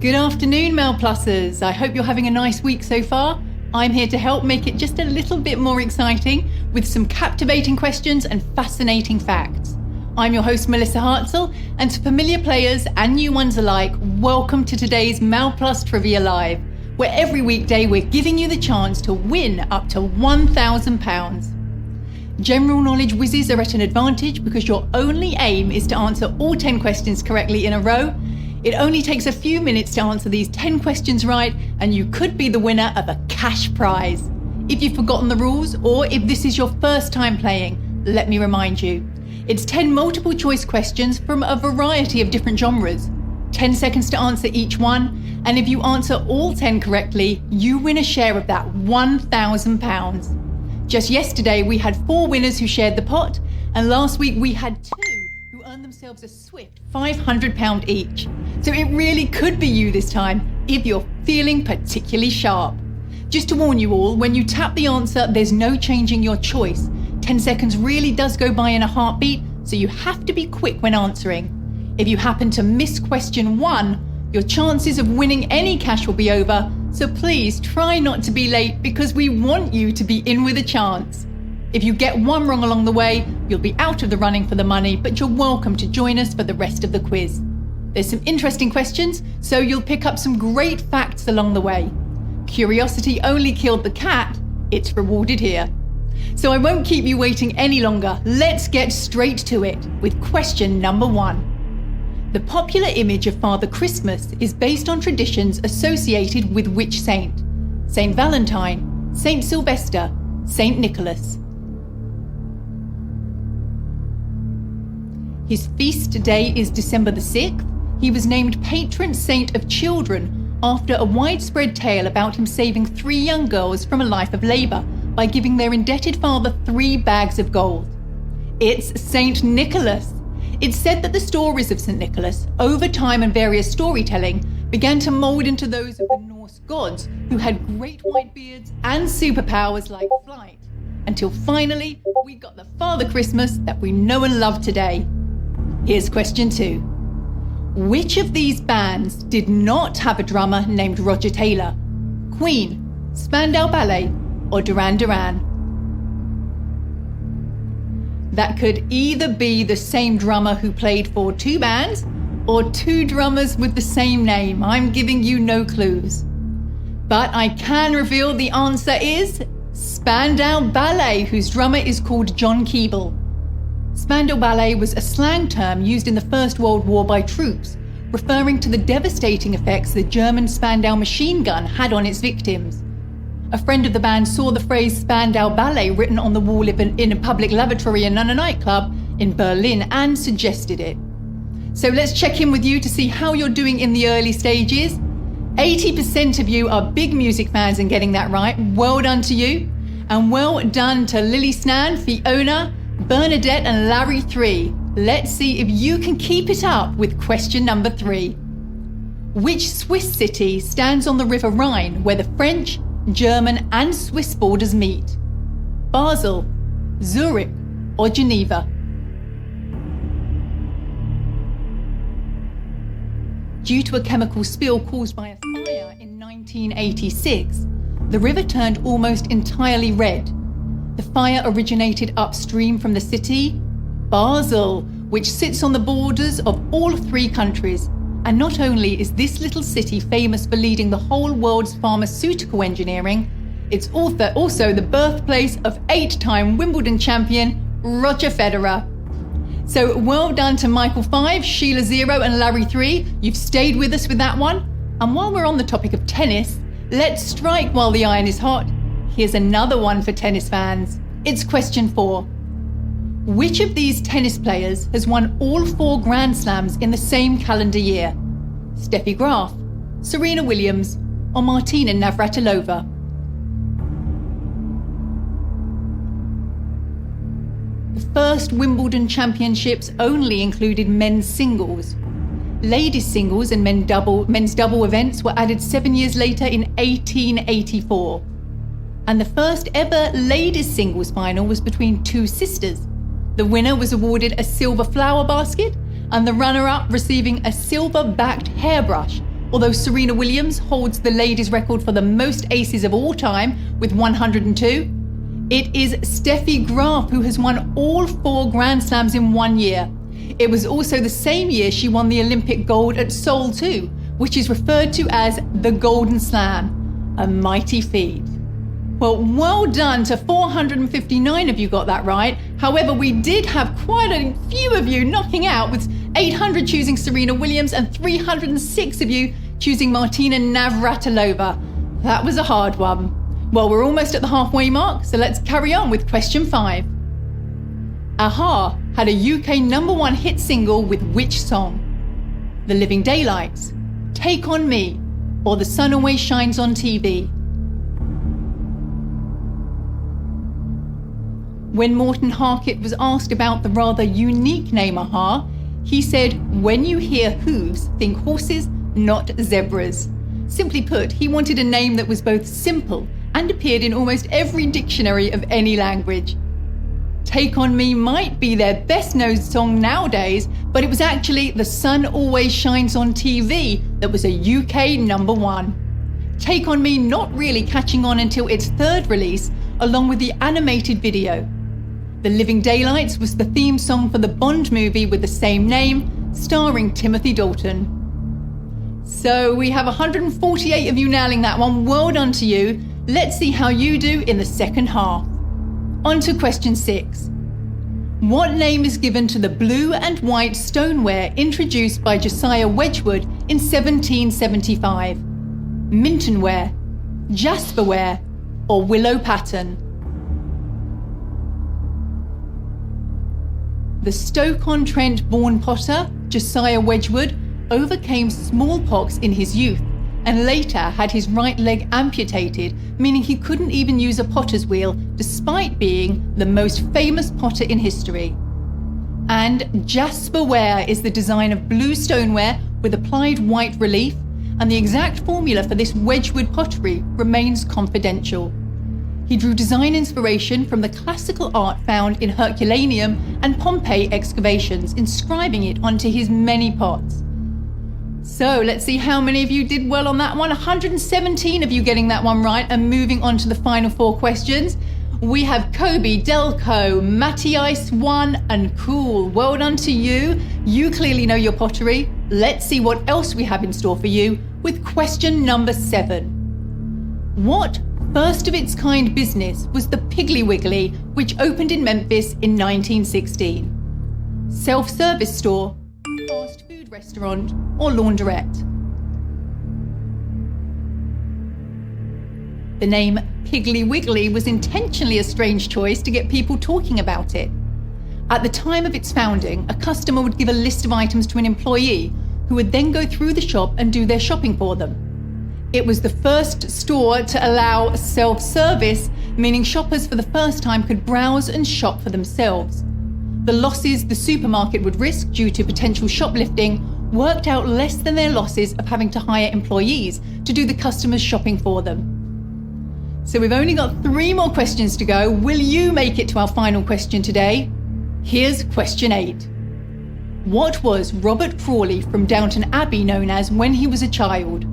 Good afternoon, Mel Plussers. I hope you're having a nice week so far. I'm here to help make it just a little bit more exciting with some captivating questions and fascinating facts. I'm your host, Melissa Hartzel, and to familiar players and new ones alike, welcome to today's Mel Plus Trivia Live, where every weekday we're giving you the chance to win up to £1,000. General knowledge whizzes are at an advantage because your only aim is to answer all 10 questions correctly in a row. It only takes a few minutes to answer these 10 questions right, and you could be the winner of a cash prize. If you've forgotten the rules, or if this is your first time playing, let me remind you. It's 10 multiple choice questions from a variety of different genres. 10 seconds to answer each one, and if you answer all 10 correctly, you win a share of that £1,000. Just yesterday, we had 4 winners who shared the pot, and last week we had 2 who earned themselves a swift £500 each. So it really could be you this time, if you're feeling particularly sharp. Just to warn you all, when you tap the answer, there's no changing your choice. 10 seconds really does go by in a heartbeat, so you have to be quick when answering. If you happen to miss question 1, your chances of winning any cash will be over, so please try not to be late because we want you to be in with a chance. If you get one wrong along the way, you'll be out of the running for the money, but you're welcome to join us for the rest of the quiz. There's some interesting questions, so you'll pick up some great facts along the way. Curiosity only killed the cat, it's rewarded here. So I won't keep you waiting any longer. Let's get straight to it with question number 1. The popular image of Father Christmas is based on traditions associated with which saint? Saint Valentine, Saint Sylvester, Saint Nicholas. His feast day is December the 6th. He was named patron saint of children after a widespread tale about him saving 3 young girls from a life of labour by giving their indebted father 3 bags of gold. It's Saint Nicholas. It's said that the stories of Saint Nicholas, over time and various storytelling, began to mould into those of the Norse gods who had great white beards and superpowers like flight, until finally we got the Father Christmas that we know and love today. Here's question 2. Which of these bands did not have a drummer named Roger Taylor? Queen, Spandau Ballet, or Duran Duran? That could either be the same drummer who played for 2 bands, or 2 drummers with the same name. I'm giving you no clues. But I can reveal the answer is Spandau Ballet, whose drummer is called John Keeble. Spandau Ballet was a slang term used in the First World War by troops, referring to the devastating effects the German Spandau machine gun had on its victims. A friend of the band saw the phrase Spandau Ballet written on the wall in a public lavatory and a nightclub in Berlin and suggested it. So let's check in with you to see how you're doing in the early stages. 80% of you are big music fans and getting that right. Well done to you. And well done to Lily Snan, Fiona, Bernadette and Larry 3. Let's see if you can keep it up with question number 3. Which Swiss city stands on the River Rhine where the French, German and Swiss borders meet? Basel, Zurich or Geneva? Due to a chemical spill caused by a fire in 1986, the river turned almost entirely red. The fire originated upstream from the city, Basel, which sits on the borders of all 3 countries. And not only is this little city famous for leading the whole world's pharmaceutical engineering, it's also the birthplace of 8-time Wimbledon champion Roger Federer. So well done to Michael 5, Sheila 0 and Larry 3. You've stayed with us with that one. And while we're on the topic of tennis, let's strike while the iron is hot. Here's another one for tennis fans. It's question 4. Which of these tennis players has won all 4 Grand Slams in the same calendar year? Steffi Graf, Serena Williams, or Martina Navratilova? The first Wimbledon championships only included men's singles. Ladies' singles and men's double events were added 7 years later in 1884. And the first ever ladies' singles final was between 2 sisters. The winner was awarded a silver flower basket, and the runner-up receiving a silver-backed hairbrush, although Serena Williams holds the ladies' record for the most aces of all time with 102. It is Steffi Graf who has won all 4 Grand Slams in 1 year. It was also the same year she won the Olympic gold at Seoul too, which is referred to as the Golden Slam. A mighty feat. Well done to 459 of you got that right. However, we did have quite a few of you knocking out, with 800 choosing Serena Williams and 306 of you choosing Martina Navratilova. That was a hard one. Well, we're almost at the halfway mark, so let's carry on with question 5. Aha had a UK #1 hit single with which song? The Living Daylights, Take On Me, or The Sun Always Shines on TV? When Morten Harket was asked about the rather unique name Aha, he said, "When you hear hooves, think horses, not zebras." Simply put, he wanted a name that was both simple and appeared in almost every dictionary of any language. Take On Me might be their best-known song nowadays, but it was actually The Sun Always Shines on TV that was a UK #1. Take On Me not really catching on until its 3rd release, along with the animated video. The Living Daylights was the theme song for the Bond movie with the same name, starring Timothy Dalton. So we have 148 of you nailing that one. Well done to you. Let's see how you do in the second half. On to question 6. What name is given to the blue and white stoneware introduced by Josiah Wedgwood in 1775? Mintonware, Jasperware, or Willow Pattern? The Stoke-on-Trent-born potter, Josiah Wedgwood, overcame smallpox in his youth and later had his right leg amputated, meaning he couldn't even use a potter's wheel despite being the most famous potter in history. And Jasperware is the design of blue stoneware with applied white relief, and the exact formula for this Wedgwood pottery remains confidential. He drew design inspiration from the classical art found in Herculaneum and Pompeii excavations, inscribing it onto his many pots. So let's see how many of you did well on that one. 117 of you getting that one right, and moving on to the final 4 questions. We have Kobe, Delco, Matthias, 1, and Cool. Well done to you. You clearly know your pottery. Let's see what else we have in store for you with question number 7. What first of its kind business was the Piggly Wiggly, which opened in Memphis in 1916? Self-service store, fast food restaurant, or laundrette? The name Piggly Wiggly was intentionally a strange choice to get people talking about it. At the time of its founding, a customer would give a list of items to an employee who would then go through the shop and do their shopping for them. It was the first store to allow self-service, meaning shoppers for the first time could browse and shop for themselves. The losses the supermarket would risk due to potential shoplifting worked out less than their losses of having to hire employees to do the customers' shopping for them. So we've only got 3 more questions to go. Will you make it to our final question today? Here's question 8. What was Robert Crawley from Downton Abbey known as when he was a child?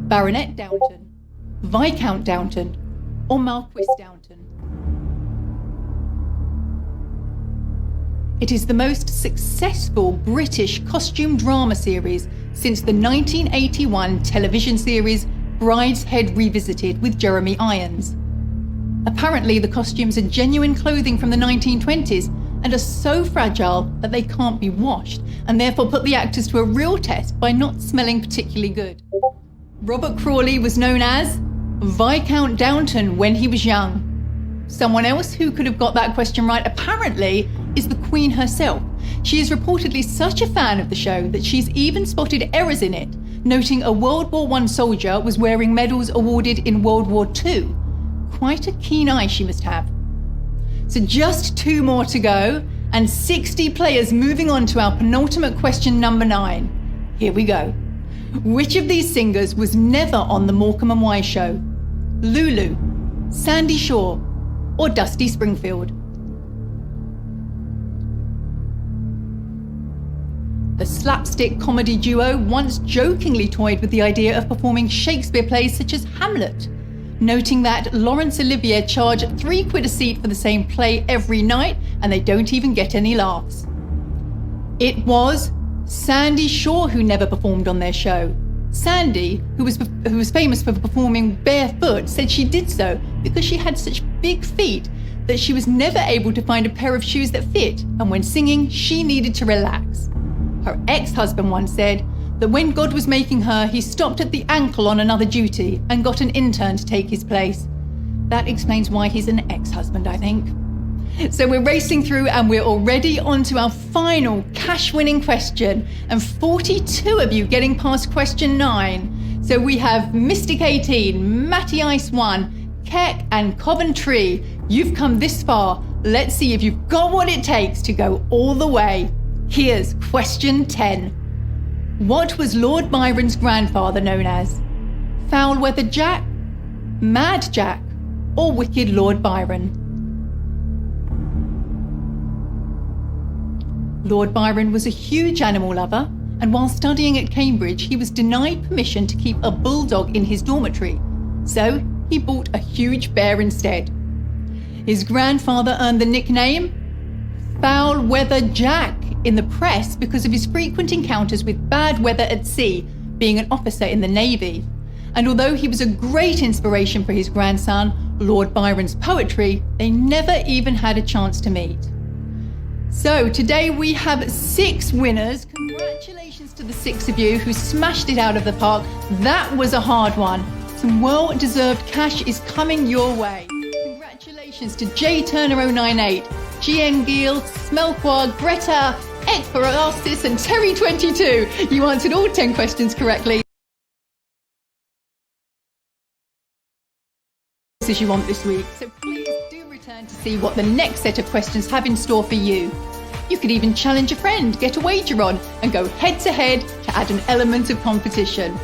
Baronet Downton, Viscount Downton, or Marquis Downton? It is the most successful British costume drama series since the 1981 television series Brideshead Revisited with Jeremy Irons. Apparently, the costumes are genuine clothing from the 1920s and are so fragile that they can't be washed, and therefore put the actors to a real test by not smelling particularly good. Robert Crawley was known as Viscount Downton when he was young. Someone else who could have got that question right, apparently, is the Queen herself. She is reportedly such a fan of the show that she's even spotted errors in it, noting a World War I soldier was wearing medals awarded in World War II. Quite a keen eye she must have. So just 2 more to go, and 60 players moving on to our penultimate question number 9. Here we go. Which of these singers was never on the Morecambe and Wise show? Lulu, Sandy Shaw, or Dusty Springfield? The slapstick comedy duo once jokingly toyed with the idea of performing Shakespeare plays such as Hamlet, noting that Laurence Olivier charged £3 a seat for the same play every night and they don't even get any laughs. It was Sandy Shaw who never performed on their show. Sandy, who was famous for performing barefoot, said she did so because she had such big feet that she was never able to find a pair of shoes that fit, and when singing, she needed to relax. Her ex-husband once said that when God was making her, he stopped at the ankle on another duty and got an intern to take his place. That explains why he's an ex-husband, I think. So we're racing through and we're already on to our final cash-winning question, and 42 of you getting past question 9. So we have Mystic 18, Matty Ice 1, Keck and Coventry. You've come this far. Let's see if you've got what it takes to go all the way. Here's question 10. What was Lord Byron's grandfather known as? Foul-weather Jack, Mad Jack, or Wicked Lord Byron? Lord Byron was a huge animal lover, and while studying at Cambridge, he was denied permission to keep a bulldog in his dormitory. So he bought a huge bear instead. His grandfather earned the nickname Foul-weather Jack in the press because of his frequent encounters with bad weather at sea, being an officer in the Navy. And although he was a great inspiration for his grandson, Lord Byron's poetry, they never even had a chance to meet. So today we have 6 winners. Congratulations to the 6 of you who smashed it out of the park. That was a hard one. Some well-deserved cash is coming your way. Congratulations to J Turner 098, GN Giel, Smelquag, Greta, Ekparasis and Terry 22. You answered all 10 questions correctly. As you want this week, so please do return to see what the next set of questions have in store for you. You could even challenge a friend, get a wager on, and go head to head to add an element of competition.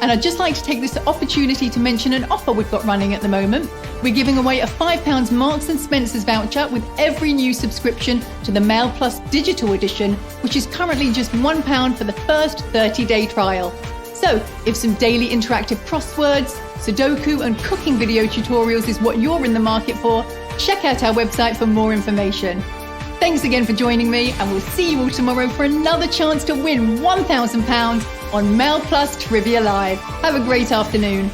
And I'd just like to take this opportunity to mention an offer we've got running at the moment. We're giving away a £5 Marks & Spencer's voucher with every new subscription to the Mail Plus digital edition, which is currently just £1 for the first 30-day trial. So if some daily interactive crosswords, Sudoku and cooking video tutorials is what you're in the market for, check out our website for more information. Thanks again for joining me, and we'll see you all tomorrow for another chance to win £1,000 on Mail Plus Trivia Live. Have a great afternoon.